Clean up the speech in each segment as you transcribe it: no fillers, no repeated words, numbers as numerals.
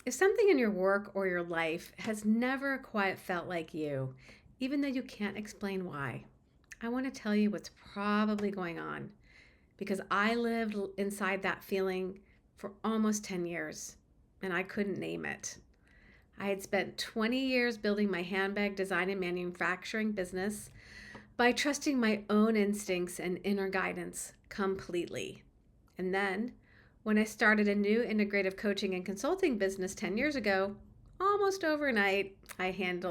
If something in your work or your life has never quite felt like you, even though you can't explain why, I want to tell you what's probably going on because I lived inside that feeling for almost 10 years and I couldn't name it. I had spent 20 years building my handbag design and manufacturing business by trusting my own instincts and inner guidance completely. And then, when I started a new integrative coaching and consulting business 10 years ago, almost overnight, I handed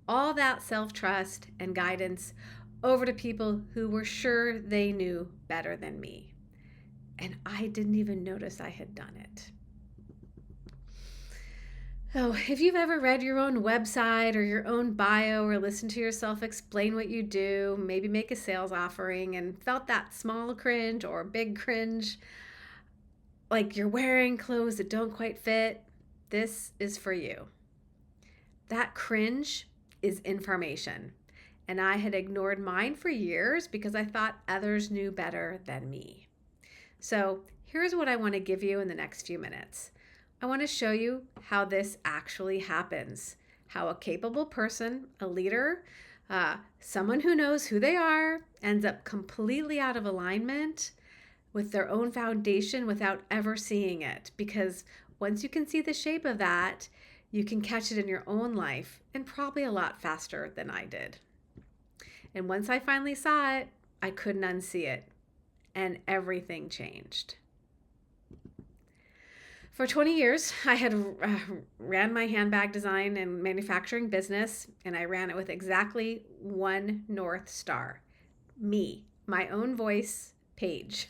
all that self-trust and guidance over to people who were sure they knew better than me. And I didn't even notice I had done it. Oh, if you've ever read your own website or your own bio or listened to yourself explain what you do, maybe make a sales offering and felt that small cringe or big cringe, like you're wearing clothes that don't quite fit, this is for you. That cringe is information. And I had ignored mine for years because I thought others knew better than me. So here's what I want to give you in the next few minutes. I want to show you how this actually happens, how a capable person, a leader, someone who knows who they are, ends up completely out of alignment with their own foundation without ever seeing it. Because once you can see the shape of that, you can catch it in your own life and probably a lot faster than I did. And once I finally saw it, I couldn't unsee it, and everything changed. For 20 years, I had ran my handbag design and manufacturing business, and I ran it with exactly one North Star: me, my own voice, Paige.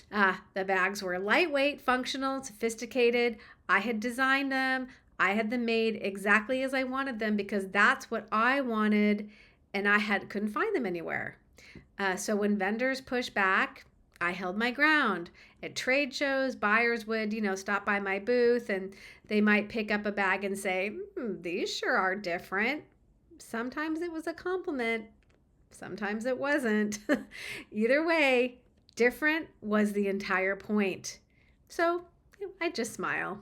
The bags were lightweight, functional, sophisticated. I had designed them. I had them made exactly as I wanted them because that's what I wanted, and couldn't find them anywhere. So when vendors pushed back, I held my ground. At trade shows, buyers would, stop by my booth and they might pick up a bag and say, these sure are different. Sometimes it was a compliment. Sometimes it wasn't. Either way, different was the entire point. So I just smile.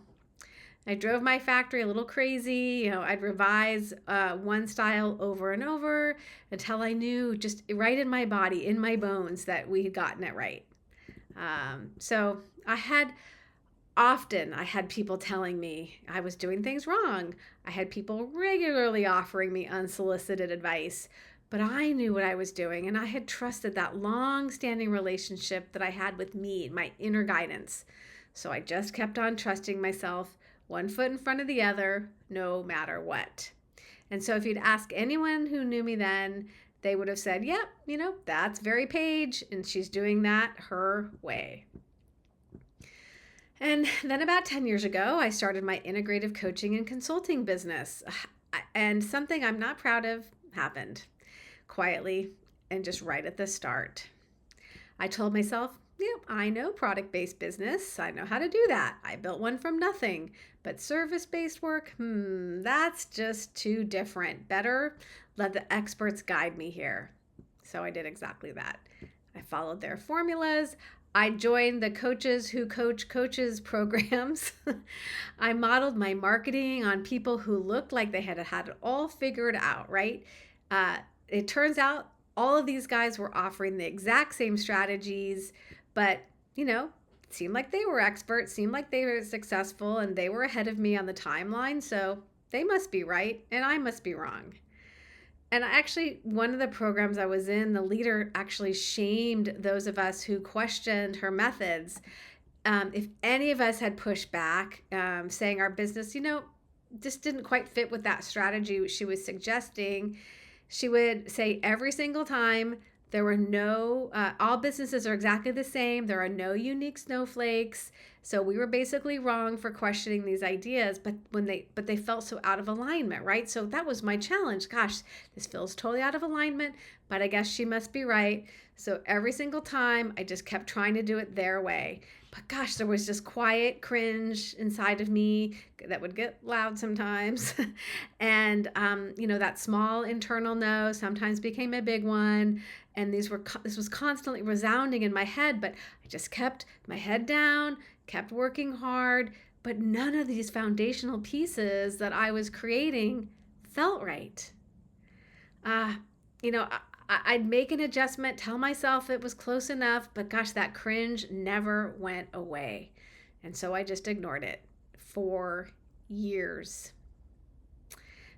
I drove my factory a little crazy. I'd revise one style over and over until I knew just right in my body, in my bones, that we had gotten it right. So I had people telling me I was doing things wrong. I had people regularly offering me unsolicited advice, but I knew what I was doing and I had trusted that long-standing relationship that I had with me, my inner guidance. So I just kept on trusting myself, one foot in front of the other, no matter what. And so if you'd ask anyone who knew me then, they would have said, yep, that's very Paige, and she's doing that her way. And then about 10 years ago, I started my integrative coaching and consulting business. And something I'm not proud of happened quietly and just right at the start. I told myself, yep, I know product-based business. I know how to do that. I built one from nothing. But service-based work, that's just too different. Better let the experts guide me here. So I did exactly that. I followed their formulas. I joined the Coaches Who Coach Coaches programs. I modeled my marketing on people who looked like they had it all figured out, right? It turns out all of these guys were offering the exact same strategies, but, seemed like they were experts, seemed like they were successful, and they were ahead of me on the timeline, so they must be right, and I must be wrong. And one of the programs I was in, the leader actually shamed those of us who questioned her methods. If any of us had pushed back, saying our business, just didn't quite fit with that strategy she was suggesting, she would say every single time, there were all businesses are exactly the same. There are no unique snowflakes. So we were basically wrong for questioning these ideas, but they felt so out of alignment, right? So that was my challenge. Gosh, this feels totally out of alignment, but I guess she must be right. So every single time I just kept trying to do it their way. But gosh, there was just quiet cringe inside of me that would get loud sometimes. And, that small internal no sometimes became a big one. And this was constantly resounding in my head, but I just kept my head down, kept working hard. But none of these foundational pieces that I was creating felt right. Uh, I'd make an adjustment, tell myself it was close enough, but gosh, that cringe never went away. And so I just ignored it for years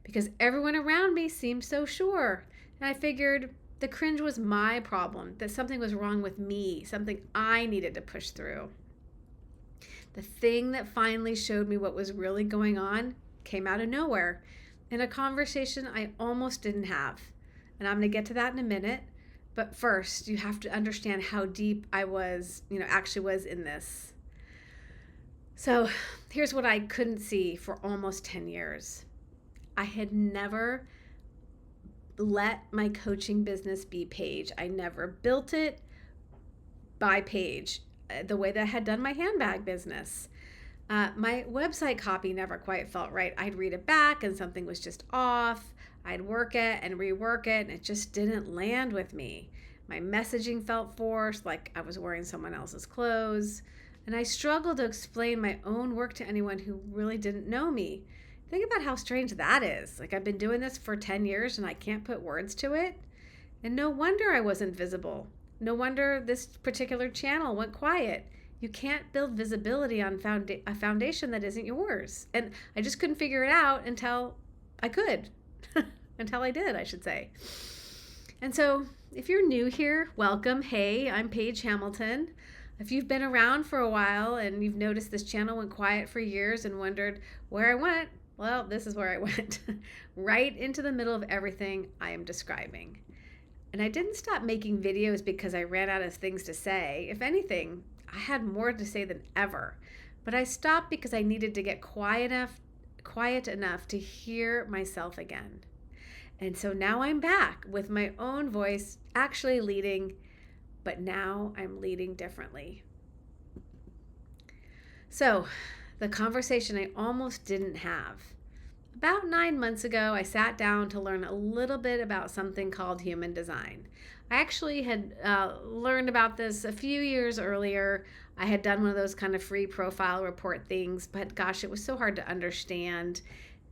because everyone around me seemed so sure. And I figured the cringe was my problem, that something was wrong with me, something I needed to push through. The thing that finally showed me what was really going on came out of nowhere in a conversation I almost didn't have. And I'm going to get to that in a minute. But first, you have to understand how deep I was, actually was in this. So here's what I couldn't see for almost 10 years. I had never let my coaching business be Paige. I never built it by Paige the way that I had done my handbag business. My website copy never quite felt right. I'd read it back and something was just off. I'd work it and rework it, and it just didn't land with me. My messaging felt forced, like I was wearing someone else's clothes, and I struggled to explain my own work to anyone who really didn't know me. Think about how strange that is. Like, I've been doing this for 10 years and I can't put words to it. And no wonder I wasn't visible. No wonder this particular channel went quiet. You can't build visibility on a foundation that isn't yours. And I just couldn't figure it out until I could. Until I did, I should say. And so if you're new here, welcome. Hey, I'm Paige Hamilton. If you've been around for a while and you've noticed this channel went quiet for years and wondered where I went, well, this is where I went. Right into the middle of everything I am describing. And I didn't stop making videos because I ran out of things to say. If anything, I had more to say than ever. But I stopped because I needed to get quiet enough to hear myself again. And so now I'm back with my own voice actually leading, but now I'm leading differently. So the conversation I almost didn't have. About 9 months ago, I sat down to learn a little bit about something called human design. I actually had learned about this a few years earlier. I had done one of those kind of free profile report things, but gosh, it was so hard to understand.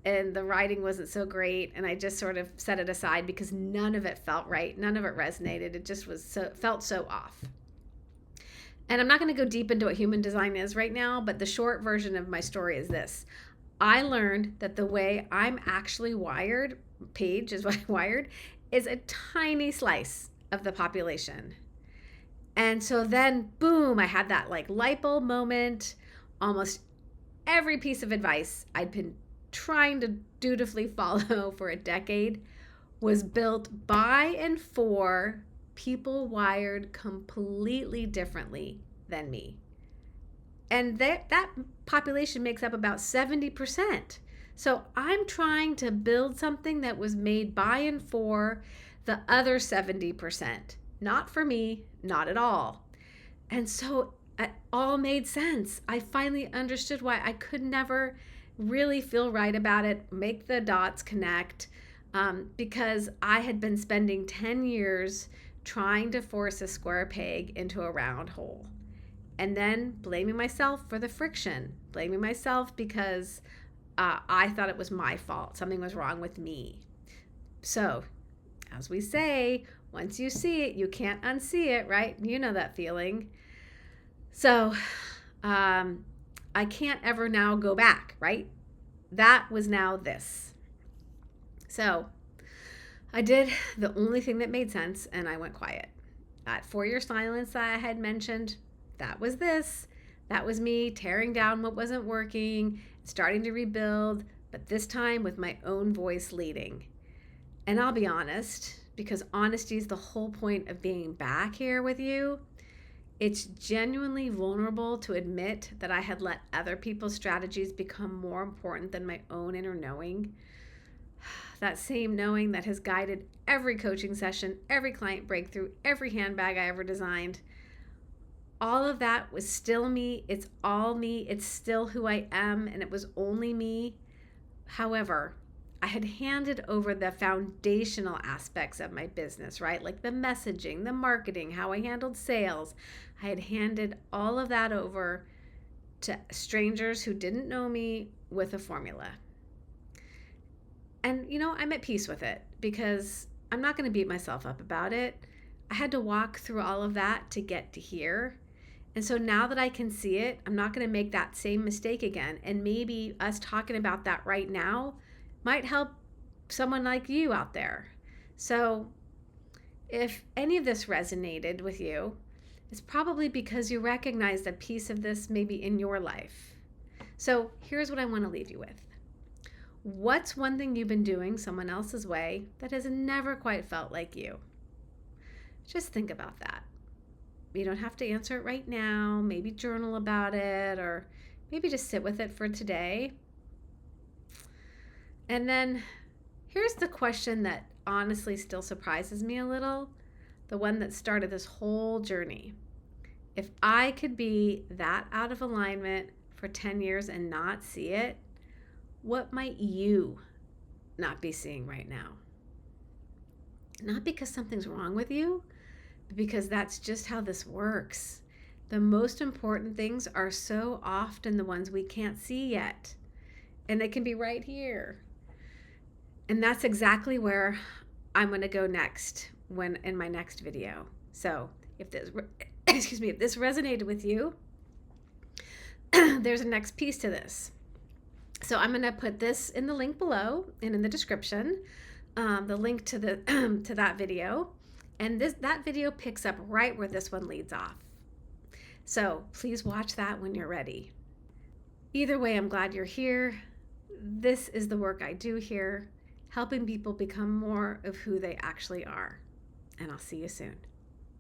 And the writing wasn't so great, and I just sort of set it aside because none of it felt right. None of it resonated. It just felt so off. And I'm not going to go deep into what human design is right now, but the short version of my story is this. I learned that the way I'm actually wired, Paige is wired, is a tiny slice of the population. And so then, boom, I had that like light bulb moment. Almost every piece of advice I'd been trying to dutifully follow for a decade was built by and for people wired completely differently than me. And that population makes up about 70%. So I'm trying to build something that was made by and for the other 70%. Not for me, not at all. And so it all made sense. I finally understood why I could never really feel right about it, make the dots connect, because I had been spending 10 years trying to force a square peg into a round hole. And then blaming myself for the friction, blaming myself because I thought it was my fault. Something was wrong with me. So, as we say, once you see it, you can't unsee it, right? You know that feeling. So, I can't ever now go back, right? That was now this. So, I did the only thing that made sense, and I went quiet. That 4-year silence that I had mentioned, that was this. That was me tearing down what wasn't working, starting to rebuild, but this time with my own voice leading. And I'll be honest, because honesty is the whole point of being back here with you. It's genuinely vulnerable to admit that I had let other people's strategies become more important than my own inner knowing. That same knowing that has guided every coaching session, every client breakthrough, every handbag I ever designed. All of that was still me. It's all me. It's still who I am, and it was only me. However, I had handed over the foundational aspects of my business, right? Like the messaging, the marketing, how I handled sales. I had handed all of that over to strangers who didn't know me with a formula. And, I'm at peace with it because I'm not going to beat myself up about it. I had to walk through all of that to get to here. And so now that I can see it, I'm not going to make that same mistake again. And maybe us talking about that right now might help someone like you out there. So if any of this resonated with you, it's probably because you recognized a piece of this maybe in your life. So here's what I want to leave you with. What's one thing you've been doing someone else's way that has never quite felt like you? Just think about that. You don't have to answer it right now. Maybe journal about it, or maybe just sit with it for today. And then here's the question that honestly still surprises me a little, the one that started this whole journey. If I could be that out of alignment for 10 years and not see it, what might you not be seeing right now? Not because something's wrong with you, but because that's just how this works. The most important things are so often the ones we can't see yet, and they can be right here. And that's exactly where I'm going to go next when in my next video. So if this if this resonated with you, there's a next piece to this. So I'm going to put this in the link below and in the description, the link to the to that video, and that video picks up right where this one leads off. So please watch that when you're ready. Either way, I'm glad you're here. This is the work I do here, helping people become more of who they actually are. And I'll see you soon.